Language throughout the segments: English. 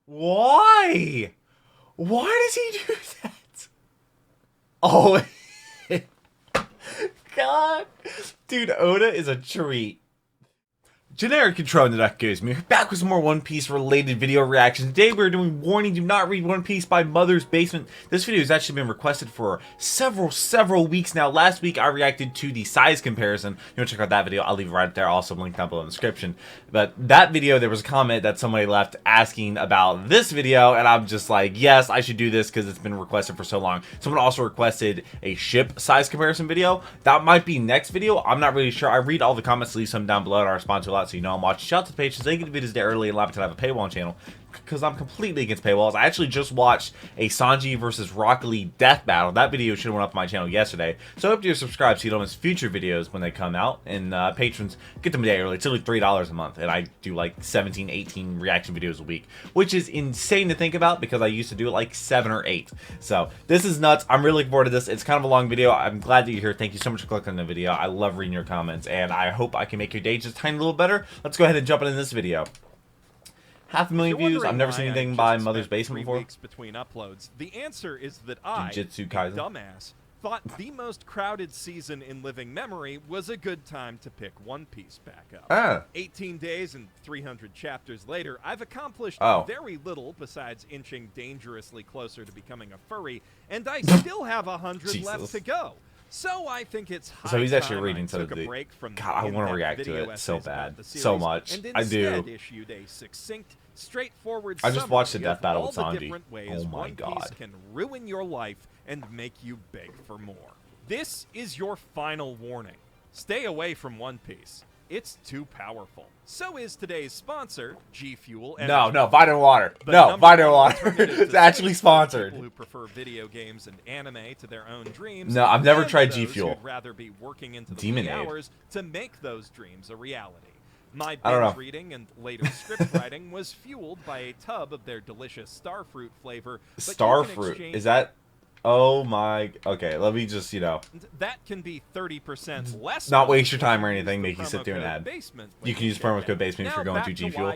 Why? Why does he do that? Oh, God. Dude, Oda is a treat. Generic intro into that goes me. Back with some more One Piece related video reactions. Today we're doing Warning, Do Not Read One Piece by Mother's Basement. This video has actually been requested for several weeks now. Last week I reacted to the size comparison. You want to check out that video, I'll leave it right there, also linked down below in the description. But that video, there was a comment that somebody left asking about this video, and I'm just like, yes, I should do this because it's been requested for so long. Someone also requested a ship size comparison video. That might be next video, I'm not really sure. I read all the comments, leave some down below, and I respond to a lot. So you know I'm watching. Shout out to the patrons. They get the videos there early and live to have a paywall channel because I'm completely against paywalls. I actually just watched a Sanji versus Rock Lee death battle. That video should have went up on my channel yesterday. So I hope you're subscribed so you don't miss future videos when they come out. And patrons get them a day early. It's only $3 a month. And I do like 17, 18 reaction videos a week, which is insane to think about because I used to do it like 7 or 8. So this is nuts. I'm really looking forward to this. It's kind of a long video. I'm glad that you're here. Thank you so much for clicking on the video. I love reading your comments and I hope I can make your day just a tiny little better. Let's go ahead and jump into this video. 500,000 views. I've never seen anything by Mother's Basement before. Weeks between uploads. The answer is that I, Jujutsu Kaisen. dumbass, thought the most crowded season in living memory was a good time to pick One Piece back up. 18 days and 300 chapters later, I've accomplished very little besides inching dangerously closer to becoming a furry, and I still have 100 left to go. So I think it's high so he's actually time reading I took to the a break from God, I want to react to it so bad, so much. And I do. Issued a succinct, straightforward I just watched the death battle all with the Sanji. different ways Oh my One God. Piece can ruin your life and make you beg for more. This is your final warning. Stay away from One Piece. It's too powerful. So is today's sponsor, G Fuel. No, Vitamin Water. No, Vitamin Water. It's actually sponsored. People who prefer video games and anime to their own dreams. No, I've never tried those G Fuel. who'd rather be working into the Demon wee Aid. hours to make those dreams a reality. My I don't know. binge reading and later script writing was fueled by a tub of their delicious starfruit flavor. Starfruit. Is that? Oh my. Okay, let me just, that can be 30% less. not waste your time or anything, make you sit there and add. You can use promo code basement if you're going to G Fuel.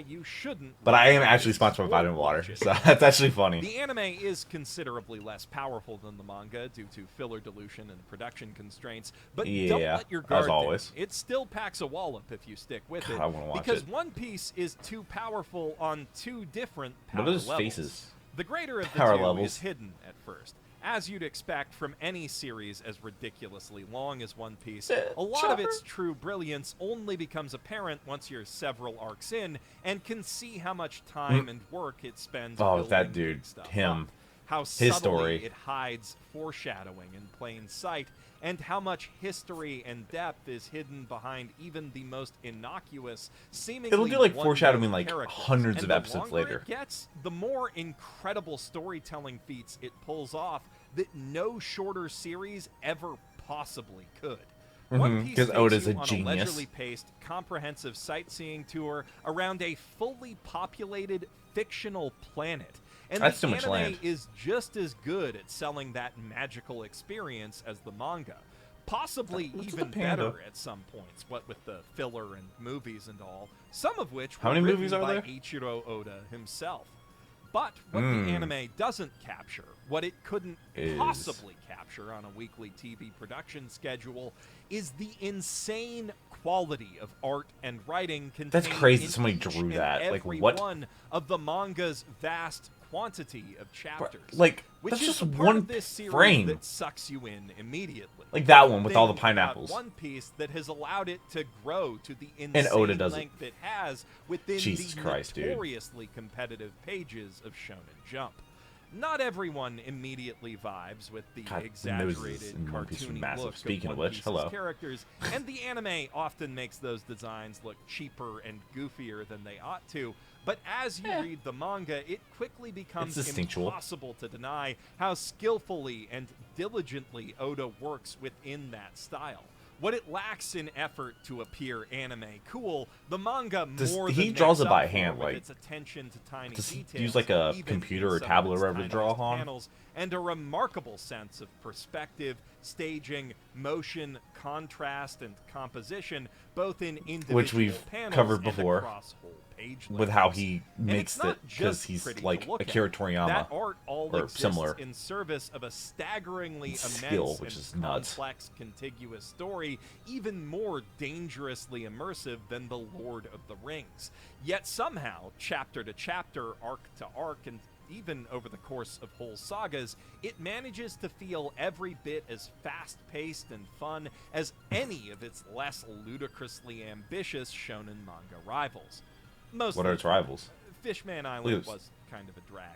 But I am actually sponsored by Vitamin Water, so that's actually funny. The anime is considerably less powerful than the manga due to filler dilution and production constraints, but don't let your guard down. It still packs a wallop if you stick with it, I wanna watch because it. One Piece is too powerful on two different power What are those levels. faces? The greater of the Power two levels. is hidden at first. As you'd expect from any series as ridiculously long as One Piece, a lot of its true brilliance only becomes apparent once you're several arcs in and can see how much time and work it spends building that dude, stuff him. up. How His subtly story. it hides foreshadowing in plain sight, and how much history and depth is hidden behind even the most innocuous, seemingly It'll do like one-note foreshadowing like characters. hundreds And of the episodes longer later. it gets, the more incredible storytelling feats it pulls off that no shorter series ever possibly could. One Piece takes Oda's a you on genius. a leisurely paced, comprehensive sightseeing tour around a fully populated fictional planet. And That's the too much anime land. is just as good at selling that magical experience as the manga. Possibly What's even the panda? better at some points, what with the filler and movies and all, some of which How were many written movies are by there? Eiichiro Oda himself. But what the anime doesn't capture, what it couldn't possibly capture on a weekly TV production schedule, is the insane quality of art and writing contained That's crazy in somebody each drew and that. Like, every what? one of the manga's vast quantity of chapters. Like, which that's is just the part one of this series frame. that sucks you in immediately. Like that one with all the Thing pineapples. about One Piece that has allowed it to grow to the And Oda insane does it. length it has within Jesus the Christ, dude. notoriously competitive pages of Shonen Jump. Not everyone immediately vibes with the God, exaggerated, noses in One Piece are cartoony massive. look Speaking of of One which, Piece's hello. characters, and the anime often makes those designs look cheaper and goofier than they ought to. But as you read the manga, it quickly becomes It's instinctual. impossible to deny how skillfully and diligently Oda works within that style. What it lacks in effort to appear anime cool, the manga more he than draws makes it by up for hand, with like, its attention to tiny does he details, use, like, a even computer in or some tablet of or its whatever to draw tiniest on? panels, and a remarkable sense of perspective, staging, motion, contrast, and composition, both in individual Which we've panels covered and before. across whole page with how he makes it, because he's like Akira Toriyama. That art all or exists similar in service of a staggeringly skill, immense which is and nuts. complex contiguous story, even more dangerously immersive than The Lord of the Rings. Yet somehow, chapter to chapter, arc to arc, and even over the course of whole sagas, it manages to feel every bit as fast-paced and fun as any of its less ludicrously ambitious shonen manga rivals. What are its rivals? Fishman Island was kind of a drag.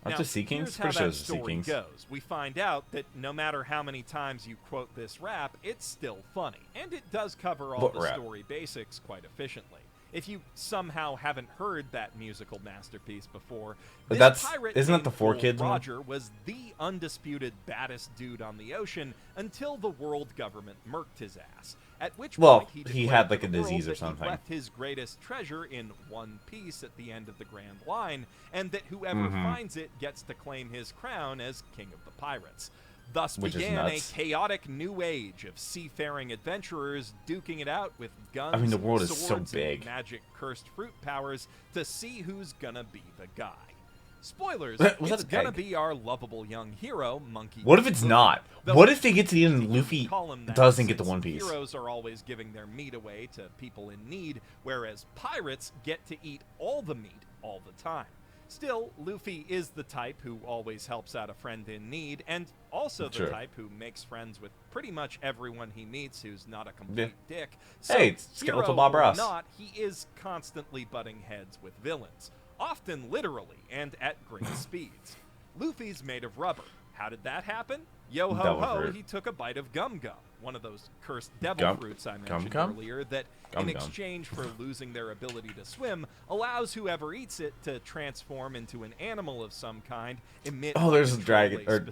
Aren't Now, the Sea Kings? here's how Pretty sure that it's the Sea story Kings. goes. We find out that no matter how many times you quote this rap, it's still funny, and it does cover all the story basics quite efficiently. If you somehow haven't heard that musical masterpiece before, this pirate isn't that the named 4 Kids one? Roger was the undisputed baddest dude on the ocean until the world government murked his ass. At which point he had like a disease or that something. He left his greatest treasure in one piece at the end of the Grand Line, and that whoever finds it gets to claim his crown as King of the Pirates. Thus began a chaotic new age of seafaring adventurers duking it out with guns, I mean, the world is so swords, big. and magic cursed fruit powers to see who's gonna be the guy. Spoilers, it's gonna be our lovable young hero, Monkey. What if it's not? What if they get to the end and Luffy doesn't get the One Piece? Heroes are always giving their meat away to people in need, whereas pirates get to eat all the meat all the time. Still, Luffy is the type who always helps out a friend in need, and also the type who makes friends with pretty much everyone he meets who's not a complete dick. So, hey, it's Skeletal Bob Ross. Not, he is constantly butting heads with villains, often literally and at great speeds. Luffy's made of rubber. How did that happen? Yo ho ho, he took a bite of Gum Gum, one of those cursed devil fruits I mentioned earlier that, in exchange for losing their ability to swim, allows whoever eats it to transform into an animal of some kind, emit there's a dragon, or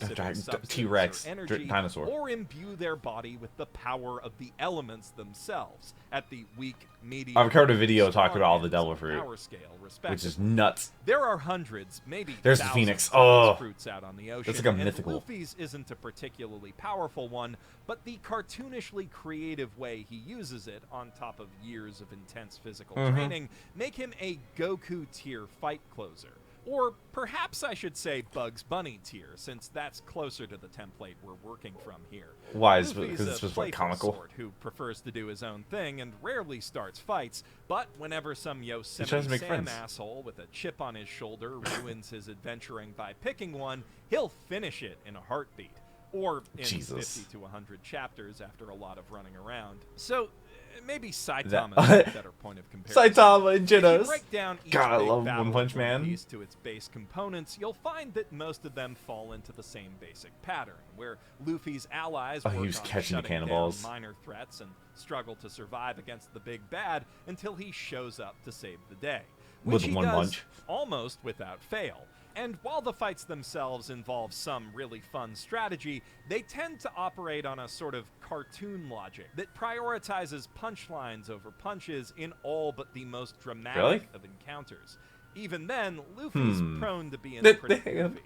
T-Rex, energy, dinosaur, or imbue their body with the power of the elements themselves at the weak, medium. I've covered a video talking about all the devil fruit, scale, which is nuts. There are hundreds, maybe there's the thousands Phoenix. Of fruits out on the ocean. It's like a mythical. Luffy's isn't a particularly powerful one, but the cartoonishly creative way he uses it, on top of years of intense physical training, make him a Goku tier fight closer. Or perhaps I should say Bugs Bunny tier, since that's closer to the template we're working from here. Why? Because it's just like comical. Sort who prefers to do his own thing and rarely starts fights, but whenever some Yosemite Sam asshole with a chip on his shoulder ruins his adventuring by picking one, he'll finish it in a heartbeat. Or in 50 to 100 chapters after a lot of running around. So, maybe Saitama is a better point of comparison. Saitama and Genos. If you break down each God, I love big One Punch Man. Piece to its base components, you'll find that most of them fall into the same basic pattern, where Luffy's allies work on shutting down minor threats and struggle to survive against the big bad until he shows up to save the day, which he does almost without fail. And while the fights themselves involve some really fun strategy, they tend to operate on a sort of cartoon logic that prioritizes punchlines over punches in all but the most dramatic of encounters. Even then, Luffy's prone to being pretty goofy.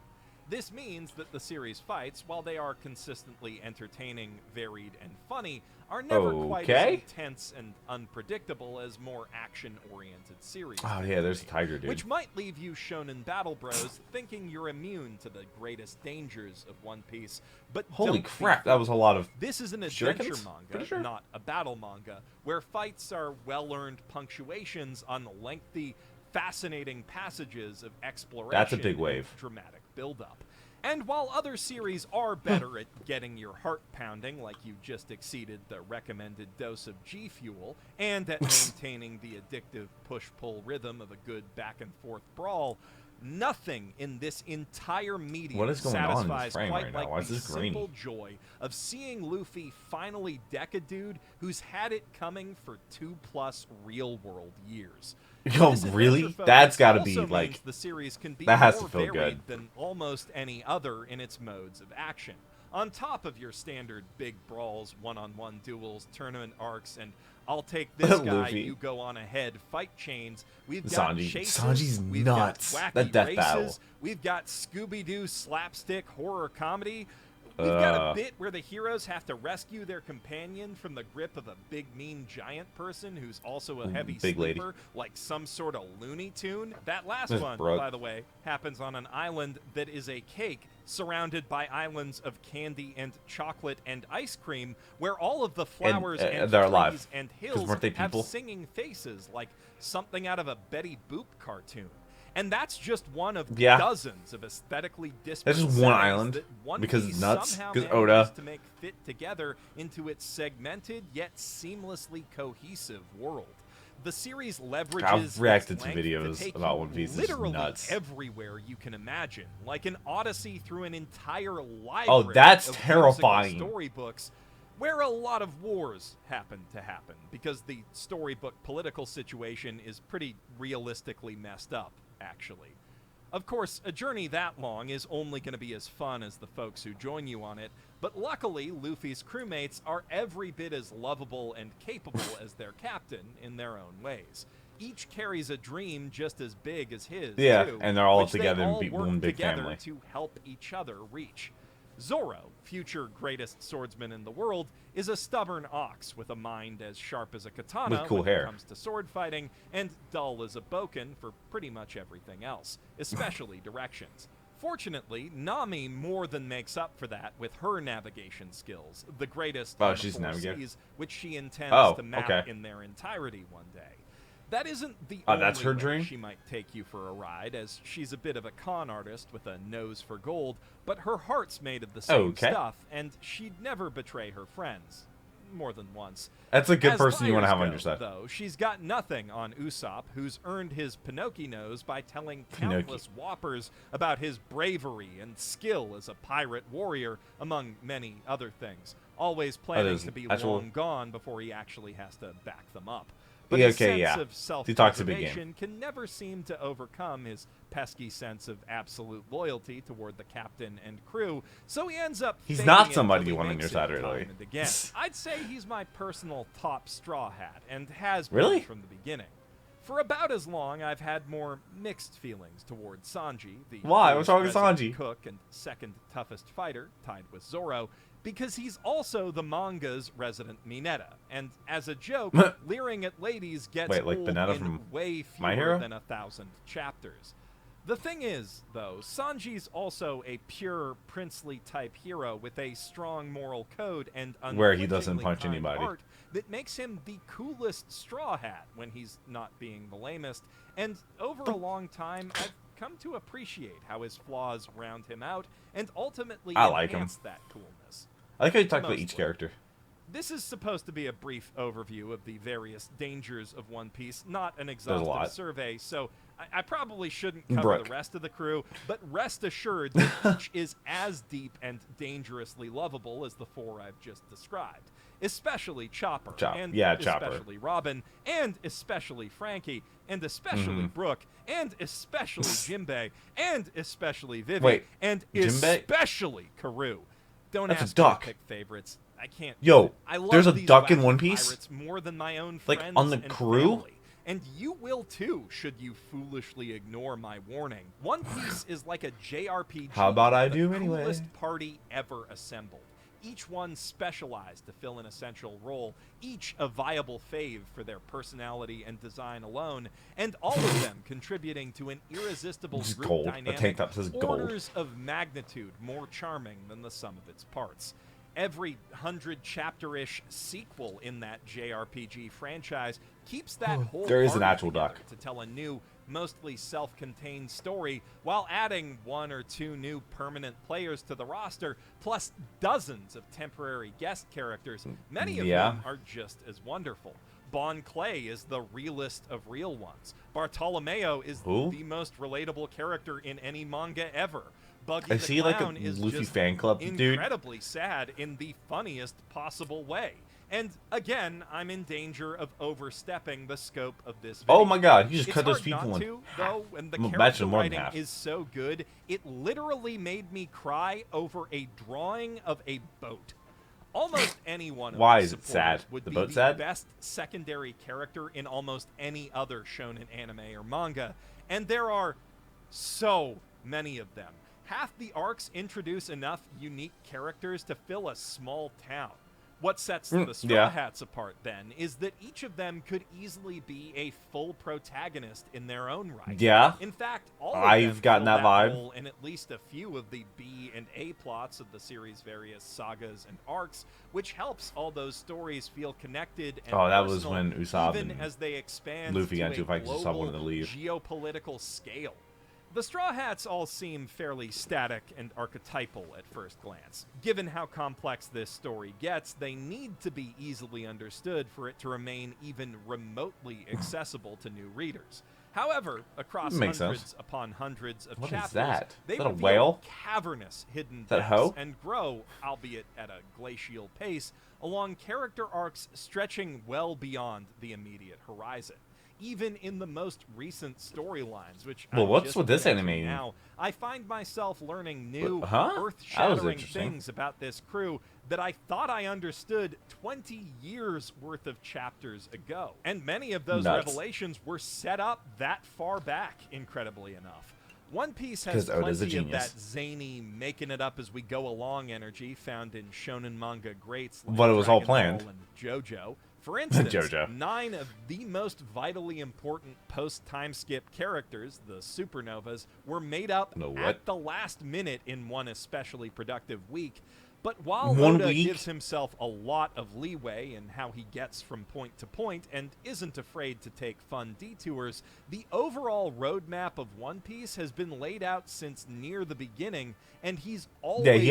This means that the series fights, while they are consistently entertaining, varied, and funny, are never quite as intense and unpredictable as more action-oriented series. Oh yeah, there's a tiger dude. Which might leave you shonen battle bros thinking you're immune to the greatest dangers of One Piece, but holy crap, that was a lot of This is an adventure manga, not a battle manga, where fights are well-earned punctuations on lengthy, fascinating passages of exploration. That's a big wave. And dramatic build-up. And while other series are better at getting your heart pounding, like you just exceeded the recommended dose of G Fuel, and at maintaining the addictive push-pull rhythm of a good back-and-forth brawl, nothing in this entire medium satisfies quite like the simple joy of seeing Luffy finally deck a dude who's had it coming for 2+ real-world years. Yo, really? That's got to be like the series can be that has more to feel varied good than almost any other in its modes of action. On top of your standard big brawls, one-on-one duels, tournament arcs, and I'll take this guy, you go on ahead fight chains. We've got chases, Sanji's we've nuts. got wacky That death races, battle. we've got Scooby-Doo slapstick horror comedy. We've got a bit where the heroes have to rescue their companion from the grip of a big, mean giant person who's also a heavy sleeper, lady. like some sort of Looney Tune. That last That's one, Brooke. by the way, happens on an island that is a cake surrounded by islands of candy and chocolate and ice cream, where all of the flowers and they're trees alive. and hills weren't they have people? singing faces like something out of a Betty Boop cartoon. And that's just one of dozens of aesthetically disparate That's just one settings island, that One because Piece it's nuts, somehow because manages Oda. to make fit together into its segmented yet seamlessly cohesive world. The series leverages I've reacted its to length videos take about you One Piece. It's literally nuts. everywhere you can imagine, like an odyssey through an entire library. Oh, that's of terrifying. Storybooks, where a lot of wars happen to happen, because the storybook political situation is pretty realistically messed up, actually. Of course, a journey that long is only going to be as fun as the folks who join you on it, but luckily, Luffy's crewmates are every bit as lovable and capable as their captain in their own ways. Each carries a dream just as big as his, too, and they're all which together they and all be work one big together family. to help each other reach. Zoro, future greatest swordsman in the world, is a stubborn ox with a mind as sharp as a katana With cool when hair. it comes to sword fighting, and dull as a boken for pretty much everything else, especially directions. Fortunately, Nami more than makes up for that with her navigation skills, the greatest on she's the four navigator. seas, which she intends to map okay. in their entirety one day. That isn't the that's only her way dream? she might take you for a ride, as she's a bit of a con artist with a nose for gold, but her heart's made of the same stuff, and she'd never betray her friends. More than once. That's a good As person you want to have liars on your side. Though, she's got nothing on Usopp, who's earned his Pinocchio nose by telling countless whoppers about his bravery and skill as a pirate warrior, among many other things, always planning to be long gone before he actually has to back them up. But his sense of self-preservation can never seem to overcome his pesky sense of absolute loyalty toward the captain and crew, so he ends up He's not somebody you want on your side, really. Again. I'd say he's my personal top straw hat, and has Really? been from the beginning. For about as long, I've had more mixed feelings toward Sanji, the Why? What's wrong with resident Sanji? cook and second toughest fighter, tied with Zoro, because he's also the manga's resident Mineta, and as a joke, leering at ladies gets like old Mineta in from way My fewer Hero? than 1,000 chapters. The thing is, though, Sanji's also a pure princely type hero with a strong moral code and where he doesn't unflinchingly punch kind anybody. heart that makes him the coolest straw hat when he's not being the lamest, and over a long time, I've come to appreciate how his flaws round him out and ultimately enhance that coolness. I like how you talk about each character. This is supposed to be a brief overview of the various dangers of One Piece, not an exhaustive survey, so I probably shouldn't cover the rest of the crew, but rest assured that each is as deep and dangerously lovable as the four I've just described. Especially Chopper, and especially Robin, and especially Frankie, and especially Brooke, and especially Jinbei, and especially Vivi, and especially Karoo. Don't ask me to pick favorites. I can't. I love there's a these duck in One Piece? Pirates more than my own friends like on the and crew? Family. And you will too, should you foolishly ignore my warning. One Piece is like a JRPG. How about I do the anyway? Coolest party ever assembled. Each one specialized to fill an essential role, each a viable fave for their personality and design alone, and all of them contributing to an irresistible group dynamic orders of magnitude more charming than the sum of its parts. Every 100-chapter-ish sequel in that JRPG franchise keeps that whole there is an party actual duck to tell a new, mostly self-contained story while adding one or two new permanent players to the roster, plus dozens of temporary guest characters. Many of them are just as wonderful. Bon Clay is the realest of real ones. Bartolomeo is the most relatable character in any manga ever. Buggy the Clown is Luffy just fan club incredibly sad in the funniest possible way. And again, I'm in danger of overstepping the scope of this video. Oh my god, you just cut those people in half. Though, when the character writing is so good, it literally made me cry over a drawing of a boat. Almost anyone Why is it sad? Would the be boat the sad? best secondary character in almost any other shonen anime or manga, and there are so many of them. half the arcs introduce enough unique characters to fill a small town. What sets the Straw Hats apart, then, is that each of them could easily be a full protagonist in their own right. Yeah. In fact, all of I've them gotten fill that vibe role in at least a few of the B and A plots of the series' various sagas and arcs, which helps all those stories feel connected and that was when Usopp even and as they expand Luffy got into to a a fight 'cause Usopp wanted global to leave. geopolitical scale. The Straw Hats all seem fairly static and archetypal at first glance. Given how complex this story gets, they need to be easily understood for it to remain even remotely accessible to new readers. However, across hundreds upon hundreds of chapters, they reveal cavernous hidden depths and grow, albeit at a glacial pace, along character arcs stretching well beyond the immediate horizon. Even in the most recent storylines, which what's with this anime now, I find myself learning new, earth-shattering things about this crew that I thought I understood 20 years worth of chapters ago. And many of those revelations were set up that far back, incredibly enough. One Piece has plenty of that zany, making it up as we go along energy found in shonen manga greats like it was all Dragon planned. Ball and JoJo. For instance, JoJo. 9 of the most vitally important post-time skip characters, the supernovas, were made up at the last minute in one especially productive week. But while Oda gives himself a lot of leeway in how he gets from point to point and isn't afraid to take fun detours, the overall roadmap of One Piece has been laid out since near the beginning, and he's always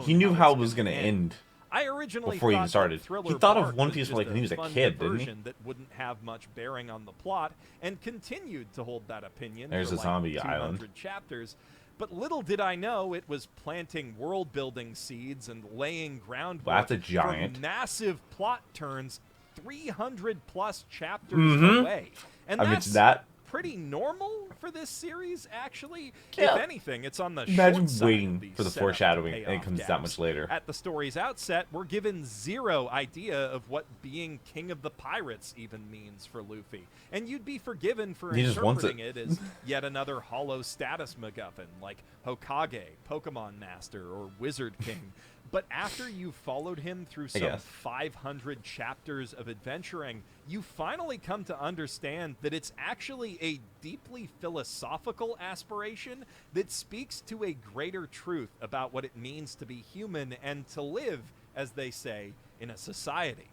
he knew how it was going to end. I originally before he even started. He thought of One Piece like when he was a kid, didn't he? That wouldn't have much bearing on the plot, and continued to hold that opinion. There's for a zombie 200 island. chapters. But little did I know it was planting world-building seeds and laying groundwork that's a giant. for massive plot turns 300-plus chapters away. And I mentioned that. Pretty normal for this series, actually. Yeah. If anything, it's on the Imagine short side waiting of the for the setup foreshadowing, to and it comes payoff that much later. At the story's outset, we're given zero idea of what being king of the pirates even means for Luffy, and you'd be forgiven for interpreting it as yet another hollow status MacGuffin like Hokage, Pokemon Master, or Wizard King. But after you've followed him through some 500 chapters of adventuring, you finally come to understand that it's actually a deeply philosophical aspiration that speaks to a greater truth about what it means to be human and to live, as they say, in a society.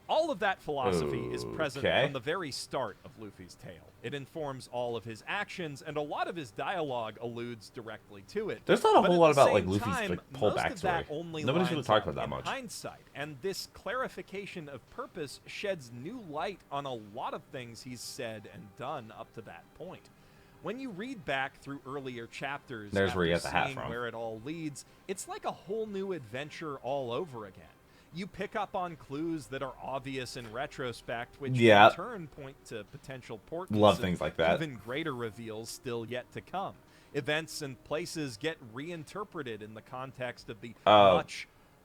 All of that philosophy is present from the very start of Luffy's tale. It informs all of his actions, and a lot of his dialogue alludes directly to it. There's not a whole lot about like Luffy's whole backstory. Nobody's really talked about that much. Hindsight, and this clarification of purpose sheds new light on a lot of things he's said and done up to that point. When you read back through earlier chapters, there's where he has the hat seeing from. Where it all leads, it's like a whole new adventure all over again. You pick up on clues that are obvious in retrospect, which in turn point to potential portents. Love things like that. Even greater reveals still yet to come. Events and places get reinterpreted in the context of the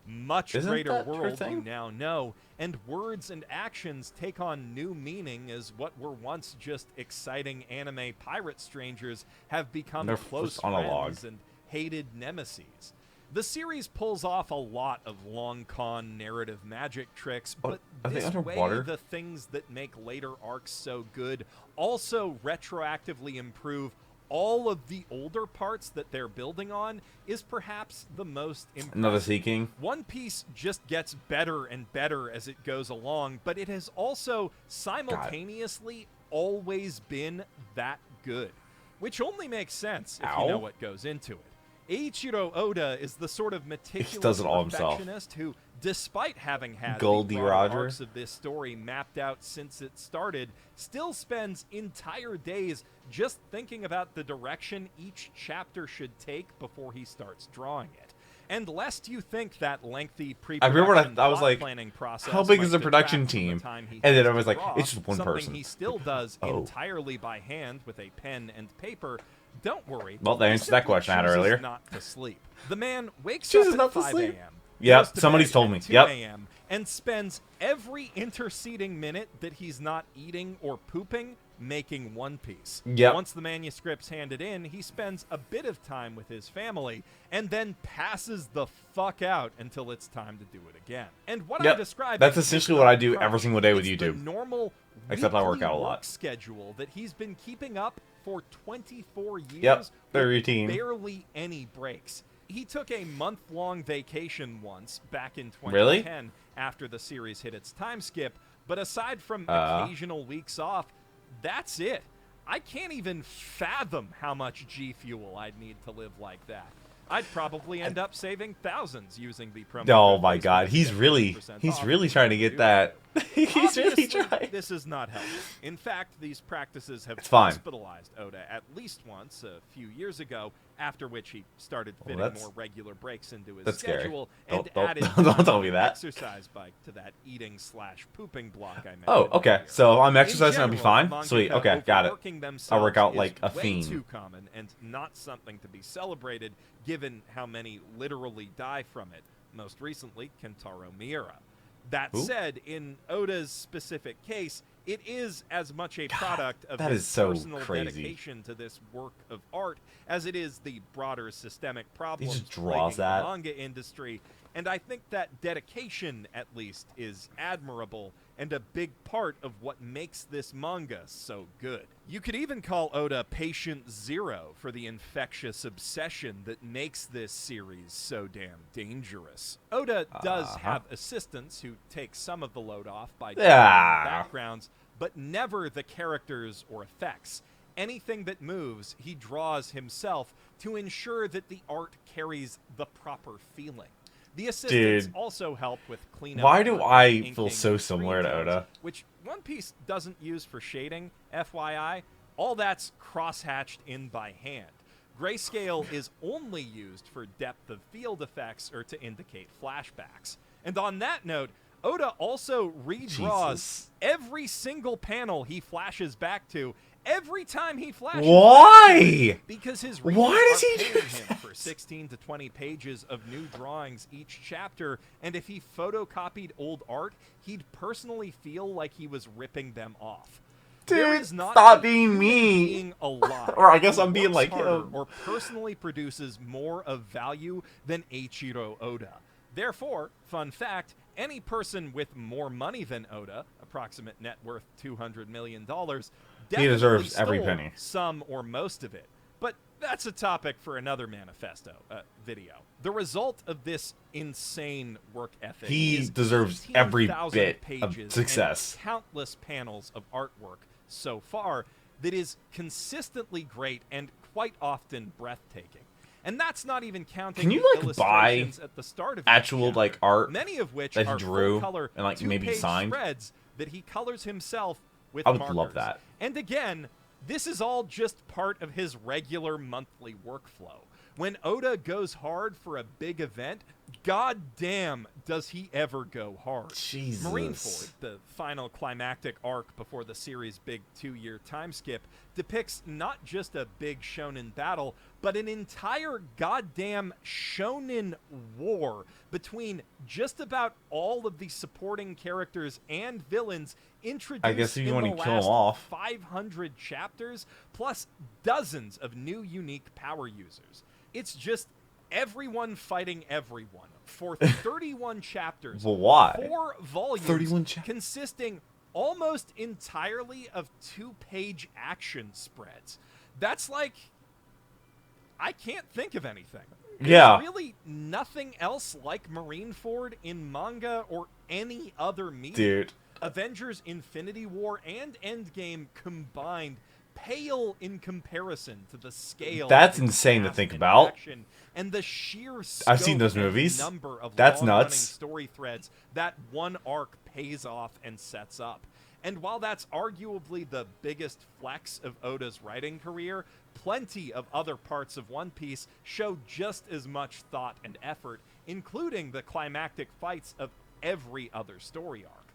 much greater world you now know, and words and actions take on new meaning as what were once just exciting anime pirate strangers have become close friends and hated nemeses. The series pulls off a lot of long con narrative magic tricks, but this way the things that make later arcs so good also retroactively improve all of the older parts that they're building on is perhaps the most impressive. Another Sea King. One Piece just gets better and better as it goes along, but it has also simultaneously always been that good, which only makes sense if you know what goes into it. EIICHIRO Oda is the sort of meticulous perfectionist who, despite having had the arcs of this story mapped out since it started, still spends entire days just thinking about the direction each chapter should take before he starts drawing it. And lest you think that lengthy pre-production planning process, how big is the production team? And then I was like, it's just one person. Something he still does entirely by hand with a pen and paper. Don't worry. Well, they answered that question I had earlier. Not to sleep. The man wakes up at 5 a.m. Yep, somebody's told me. 2 a.m. and spends every interceding minute that he's not eating or pooping making One Piece. Yep. Once the manuscript's handed in, he spends a bit of time with his family and then passes the fuck out until it's time to do it again. And what I describe, that's essentially what I do every single day with it's YouTube. The normal except I work out a lot. Schedule that he's been keeping up for 24 years. Yep, the routine. Barely any breaks. He took a month-long vacation once back in 2010 really? After the series hit its time skip, but aside from occasional weeks off, that's it. I can't even fathom how much G Fuel I'd need to live like that. I'd probably end up saving thousands using the promo. Oh my god, he's really trying to get that. He's really trying. This is not helpful. In fact, these practices have hospitalized Oda at least once a few years ago, after which he started fitting more regular breaks into his schedule and added don't tell me that. Exercise bike to that eating/pooping block I mentioned. Oh, okay. Earlier. So I'm exercising, I'll be fine. Manga Sweet. Okay, got it. I'll work out like a fiend. Too common and not something to be celebrated, given how many literally die from it. Most recently, Kentaro Miura. That said, in Oda's specific case, it is as much a product of his personal dedication to this work of art as it is the broader systemic problems plaguing the manga industry. And I think that dedication, at least, is admirable and a big part of what makes this manga so good. You could even call Oda Patient Zero for the infectious obsession that makes this series so damn dangerous. Oda does have assistants who take some of the load off by doing backgrounds, but never the characters or effects. Anything that moves, he draws himself to ensure that the art carries the proper feeling. The assistants also help with cleanup. Why do I feel so similar to Oda? Which One Piece doesn't use for shading, FYI. All that's cross-hatched in by hand. Grayscale is only used for depth of field effects or to indicate flashbacks. And on that note, Oda also redraws every single panel he flashes back to every time he flashes. Why? Because his readers are paying him for 16 to 20 pages of new drawings each chapter, and if he photocopied old art, he'd personally feel like he was ripping them off. Dude, stop being mean. Or I guess I'm being like him. Or personally produces more of value than Eiichiro Oda. Therefore, fun fact, any person with more money than Oda, approximate net worth $200 million, he deserves every penny. Some or most of it. But that's a topic for another manifesto video. The result of this insane work ethic he deserves every bit of success. And countless panels of artwork so far that is consistently great and quite often breathtaking. And that's not even counting the illustrations at the start of actual like art, many of which that he are drew full-color, and like maybe signed spreads that he colors himself with I would markers. love that. And again, this is all just part of his regular monthly workflow. When Oda goes hard for a big event, goddamn does he ever go hard. Jesus. Marineford, the final climactic arc before the series' big 2-year time skip, depicts not just a big shonen battle, but an entire goddamn shonen war between just about all of the supporting characters and villains introduced I guess if you in want the to kill last them off. 500 chapters, plus dozens of new unique power users. It's just everyone fighting everyone for 31 chapters. Well, why? 4 volumes 31 consisting almost entirely of 2-page action spreads. That's like, I can't think of anything. Yeah. There's really nothing else like Marineford in manga or any other medium. Dude. Avengers Infinity War and Endgame combined pale in comparison to the scale. That's insane to think about. And the sheer scope I've seen those movies. Number of That's long-running nuts. story threads that one arc pays off and sets up. And while that's arguably the biggest flex of Oda's writing career, plenty of other parts of One Piece show just as much thought and effort, including the climactic fights of every other story arc.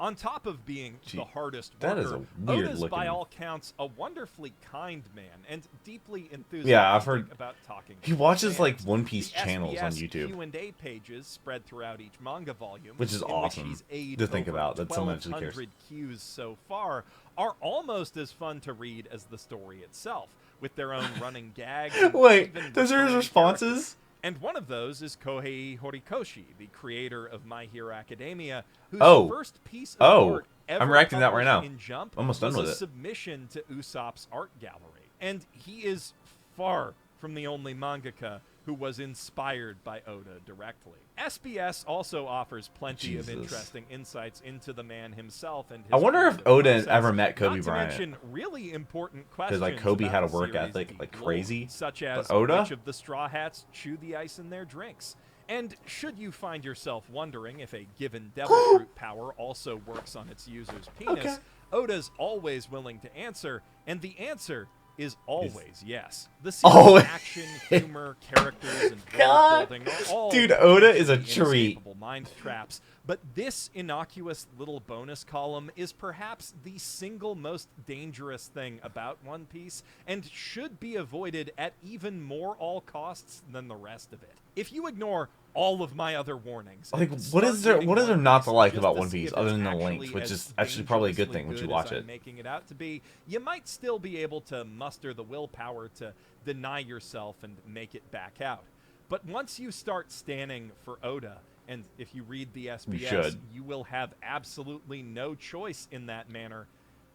On top of being the hardest that worker, is a weird Oda's looking... by all counts a wonderfully kind man and deeply enthusiastic I've heard about talking. He watches fans. like One Piece the channels on SBS YouTube, Q&A pages spread throughout each manga volume, which is awesome to think about. That someone actually cares. 1,200 Qs so far are almost as fun to read as the story itself, with their own running gags. Wait, those are his responses? Characters. And one of those is Kohei Horikoshi, the creator of My Hero Academia, whose first piece of art ever I'm reacting that right now. In Jump Almost done with was it. a submission to Usopp's art gallery. And he is far from the only mangaka who was inspired by Oda directly. SBS also offers plenty of interesting insights into the man himself and his I wonder if Oda ever met Kobe Bryant. Not to mention really important questions. Because like Kobe had a about work series ethic like below, crazy. such as Oda? which of the Straw Hats chew the ice in their drinks. And should you find yourself wondering if a given devil fruit power also works on its user's penis, Oda's always willing to answer, and the answer is always yes. The series action, humor, characters, and world building are all Oda is a treat. Mind traps, but this innocuous little bonus column is perhaps the single most dangerous thing about One Piece, and should be avoided at even more all costs than the rest of it. If you ignore all of my other warnings, like what is there not to like about One Piece other than the links, which is actually probably a good thing once you watch it. Making it out to be, you might still be able to muster the willpower to deny yourself and make it back out. But once you start standing for Oda, and if you read the SBS, you will have absolutely no choice in that manner.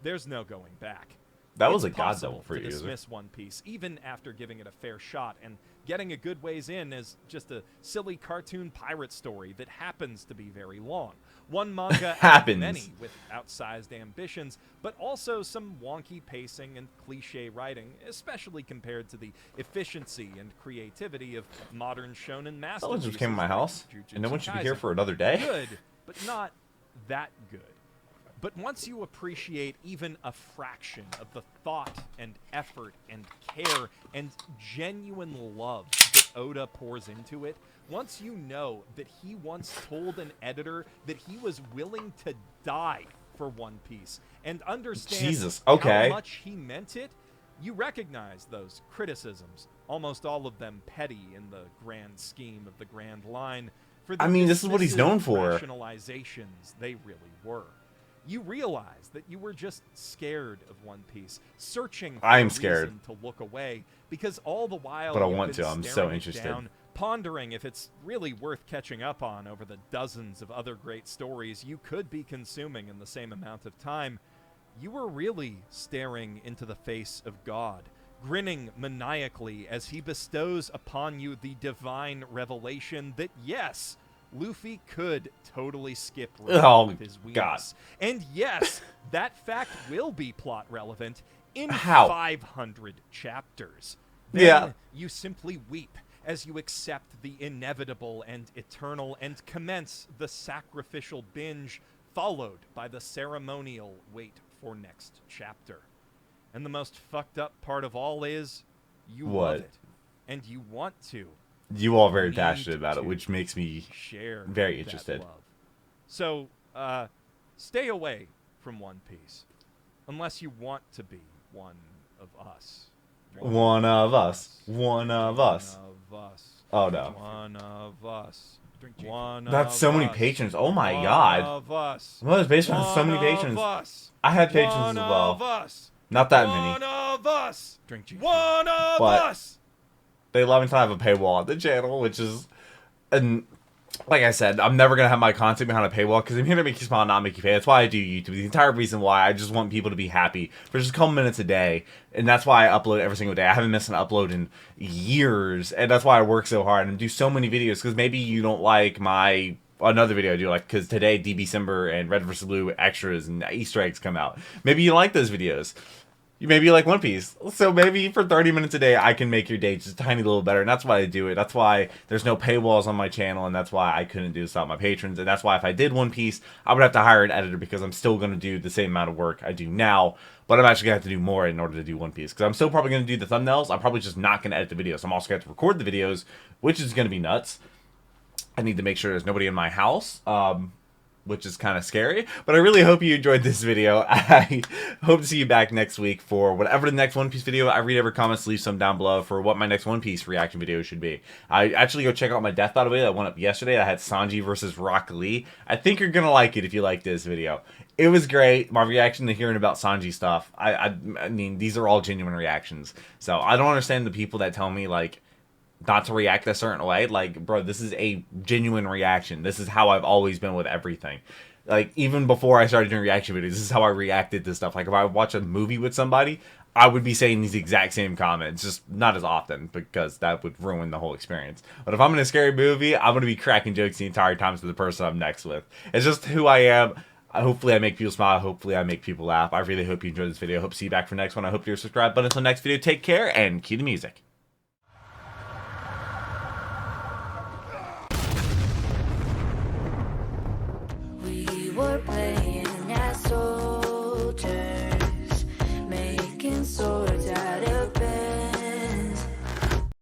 There's no going back. That was a god level for you. Dismiss One Piece, even after giving it a fair shot and getting a good ways in as just a silly cartoon pirate story that happens to be very long. One manga out of many with outsized ambitions, but also some wonky pacing and cliche writing, especially compared to the efficiency and creativity of modern shonen masterpieces. Someone just came to my house, and no one should be here for another day. Good, but not that good. But once you appreciate even a fraction of the thought and effort and care and genuine love that Oda pours into it, once you know that he once told an editor that he was willing to die for One Piece and understand how much he meant it, you recognize those criticisms, almost all of them petty in the grand scheme of the Grand Line, for the this is what he's known for. Rationalizations they really were. You realize that you were just scared of One Piece, searching for a reason to look away, because all the while I want to. I'm so interested. Down, pondering if it's really worth catching up on over the dozens of other great stories you could be consuming in the same amount of time, you were really staring into the face of God, grinning maniacally as he bestows upon you the divine revelation that, yes, Luffy could totally skip with his wings. God. And yes, that fact will be plot relevant in 500 chapters. Then you simply weep as you accept the inevitable and eternal and commence the sacrificial binge, followed by the ceremonial wait for next chapter. And the most fucked up part of all is you love it. And you want to. You all very passionate about it, which makes me very interested. So, stay away from One Piece, unless you want to be one of us. One of us. One of us. One of us. Oh no. One of us. That's so many patrons. Oh my god. One of us. Well, based on so many patrons. I had patrons as well. One of us. Not that many. One of us. One of us. They love me to have a paywall on the channel, which is, and like I said, I'm never gonna have my content behind a paywall because I'm here to make you smile, not make you pay. That's why I do YouTube. The entire reason why I just want people to be happy for just a couple minutes a day, and that's why I upload every single day. I haven't missed an upload in years, and that's why I work so hard and do so many videos. Because maybe you don't like my another video I do, like because today December and Red vs. Blue extras and Easter eggs come out. Maybe you like those videos. Maybe you like One Piece. So maybe for 30 minutes a day, I can make your day just a tiny little better. And that's why I do it. That's why there's no paywalls on my channel. And that's why I couldn't do this without my patrons. And that's why if I did One Piece, I would have to hire an editor because I'm still going to do the same amount of work I do now. But I'm actually going to have to do more in order to do One Piece. Because I'm still probably going to do the thumbnails. I'm probably just not going to edit the videos. I'm also going to have to record the videos, which is going to be nuts. I need to make sure there's nobody in my house. which is kind of scary. But I really hope you enjoyed this video. I hope to see you back next week for whatever the next One Piece video. I read every comment, leave some down below for what my next One Piece reaction video should be. I actually go check out my Death Battle video that went up yesterday. I had Sanji versus Rock Lee. I think you're gonna like it if you like this video. It was great. My reaction to hearing about Sanji stuff. I mean, these are all genuine reactions. So I don't understand the people that tell me like not to react a certain way. Like, bro, this is a genuine reaction. This is how I've always been with everything. Like, even before I started doing reaction videos, this is how I reacted to stuff. Like, if I watch a movie with somebody, I would be saying these exact same comments, just not as often, because that would ruin the whole experience. But if I'm in a scary movie, I'm going to be cracking jokes the entire time to the person I'm next with. It's just who I am. Hopefully I make people smile. Hopefully I make people laugh. I really hope you enjoyed this video. I hope to see you back for the next one. I hope you're subscribed. But until next video, take care and cue the music.